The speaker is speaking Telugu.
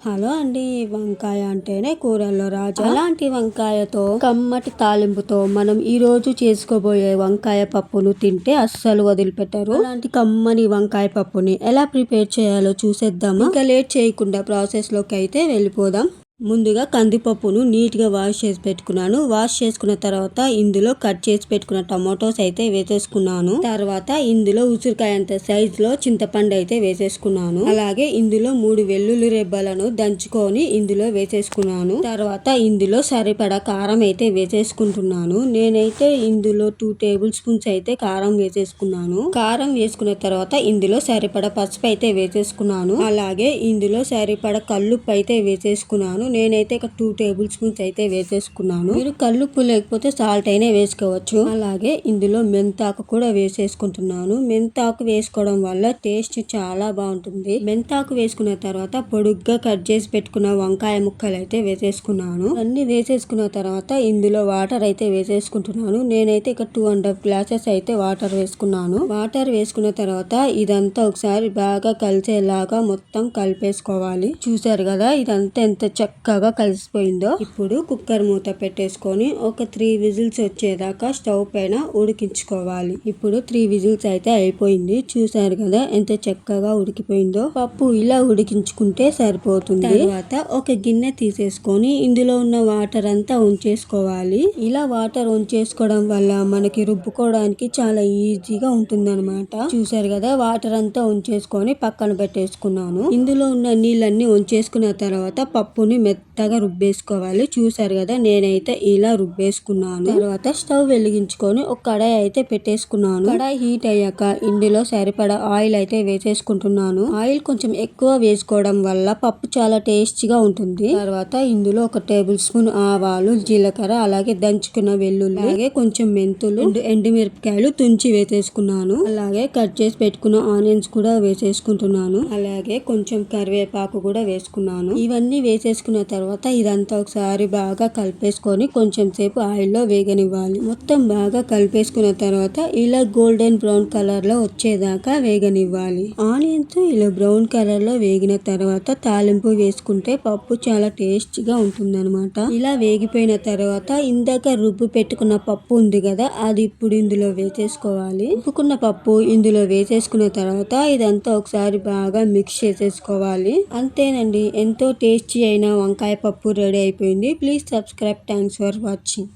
హలో అండి, వంకాయ అంటేనే కూరల్లో రాజు. అలాంటి వంకాయతో కమ్మటి తాలింపుతో మనం ఈ రోజు చేసుకోబోయే వంకాయ పప్పును తింటే అస్సలు వదిలిపెట్టరు. అలాంటి కమ్మని వంకాయ పప్పుని ఎలా ప్రిపేర్ చేయాలో చూసేద్దాము. ఇంకా లేట్ చేయకుండా ప్రాసెస్ లోకి అయితే వెళ్ళిపోదాం. ముందుగా కందిపప్పును నీట్గా వాష్ చేసి పెట్టుకున్నాను. వాష్ చేసుకున్న తర్వాత ఇందులో కట్ చేసి పెట్టుకున్న టమాటోస్ అయితే వేసేసుకున్నాను. తర్వాత ఇందులో ఉసిరికాయ అంత సైజ్ లో చింతపండు అయితే వేసేసుకున్నాను. అలాగే ఇందులో 3 వెల్లుల్లి రెబ్బలను దంచుకొని ఇందులో వేసేసుకున్నాను. తర్వాత ఇందులో సరిపడా కారం అయితే వేసేసుకుంటున్నాను. నేనైతే ఇందులో 2 టేబుల్ స్పూన్స్ అయితే కారం వేసేసుకున్నాను. కారం వేసుకున్న తర్వాత ఇందులో సరిపడా పసుపు అయితే వేసేసుకున్నాను. అలాగే ఇందులో సరిపడా కల్లుప్పు అయితే వేసేసుకున్నాను. నేనైతే 2 టేబుల్ స్పూన్స్ అయితే వేసేసుకున్నాను. మీరు కల్లుప్పు లేకపోతే సాల్ట్ అయినా వేసుకోవచ్చు. అలాగే ఇందులో మెంతాకు కూడా వేసేసుకుంటున్నాను. మెంతాకు వేసుకోవడం వల్ల టేస్ట్ చాలా బాగుంటుంది. మెంతాకు వేసుకున్న తర్వాత పొడుగ్గా కట్ చేసి పెట్టుకున్న వంకాయ ముక్కలు అయితే వేసేసుకున్నాను. అన్ని వేసేసుకున్న తర్వాత ఇందులో వాటర్ అయితే వేసేసుకుంటున్నాను. నేనైతే 2.5 గ్లాసెస్ అయితే వాటర్ వేసుకున్నాను. వాటర్ వేసుకున్న తర్వాత ఇదంతా ఒకసారి బాగా కలిసేలాగా మొత్తం కలిపేసుకోవాలి. చూసారు కదా, ఇదంతా ఎంత చక్కగా కలిసిపోయిందో. ఇప్పుడు కుక్కర్ మూత పెట్టేసుకొని ఒక 3 విజిల్స్ వచ్చేదాకా స్టవ్ పైన ఉడికించుకోవాలి. ఇప్పుడు 3 విజిల్స్ అయితే అయిపోయింది. చూసారు కదా ఎంత చక్కగా ఉడికిపోయిందో. పప్పు ఇలా ఉడికించుకుంటే సరిపోతుంది. తర్వాత ఒక గిన్నె తీసేసుకొని ఇందులో ఉన్న వాటర్ అంతా ఉంచేసుకోవాలి. ఇలా వాటర్ ఉంచేసుకోవడం వల్ల మనకి రుబ్బుకోవడానికి చాలా ఈజీగా ఉంటుంది అనమాట. చూసారు కదా, వాటర్ అంతా ఉంచేసుకొని పక్కన పెట్టేసుకున్నాను. ఇందులో ఉన్న నీళ్ళన్ని ఉంచేసుకున్న తర్వాత పప్పుని మెత్తగా రుబ్బేసుకోవాలి. చూసారు కదా, నేనైతే ఇలా రుబ్బేసుకున్నాను. తర్వాత స్టవ్ వెలిగించుకొని ఒక కడాయి అయితే పెట్టేసుకున్నాను. కడాయి హీట్ అయ్యాక ఇందులో సరిపడా ఆయిల్ అయితే వేసేసుకుంటున్నాను. ఆయిల్ కొంచెం ఎక్కువ వేసుకోవడం వల్ల పప్పు చాలా టేస్టీగా ఉంటుంది. తర్వాత ఇందులో 1 టేబుల్ స్పూన్ ఆవాలు, జీలకర్ర, అలాగే దంచుకున్న వెల్లుల్లి, అలాగే కొంచెం మెంతులు, 2 ఎండుమిరపకాయలు తుంచి వేసేసుకున్నాను. అలాగే కట్ చేసి పెట్టుకున్న ఆనియన్స్ కూడా వేసేసుకుంటున్నాను. అలాగే కొంచెం కరివేపాకు కూడా వేసుకున్నాను. ఇవన్నీ వేసేసుకున్న తర్వాత ఇదంతా ఒకసారి బాగా కలిపేసుకొని కొంచెం సేపు ఆయిల్లో వేగనివ్వాలి. మొత్తం బాగా కలిపేసుకున్న తర్వాత ఇలా గోల్డెన్ బ్రౌన్ కలర్ లో వచ్చేదాకా వేగనివ్వాలి. ఆనియన్స్ ఇలా బ్రౌన్ కలర్ లో వేగిన తర్వాత తాలింపు వేసుకుంటే పప్పు చాలా టేస్టీగా ఉంటుందన్నమాట. ఇలా వేగిపోయిన తర్వాత ఇందాక రుబ్బు పెట్టుకున్న పప్పు ఉంది కదా, అది ఇప్పుడు ఇందులో వేసేసుకోవాలి. రుబ్బుకున్న పప్పు ఇందులో వేసేసుకున్న తర్వాత ఇదంతా ఒకసారి బాగా మిక్స్ చేసేసుకోవాలి. అంతేనండి, ఎంతో టేస్టీ అయిన వంకాయ పప్పు రెడీ అయిపోయింది. Please subscribe. Thanks for watching.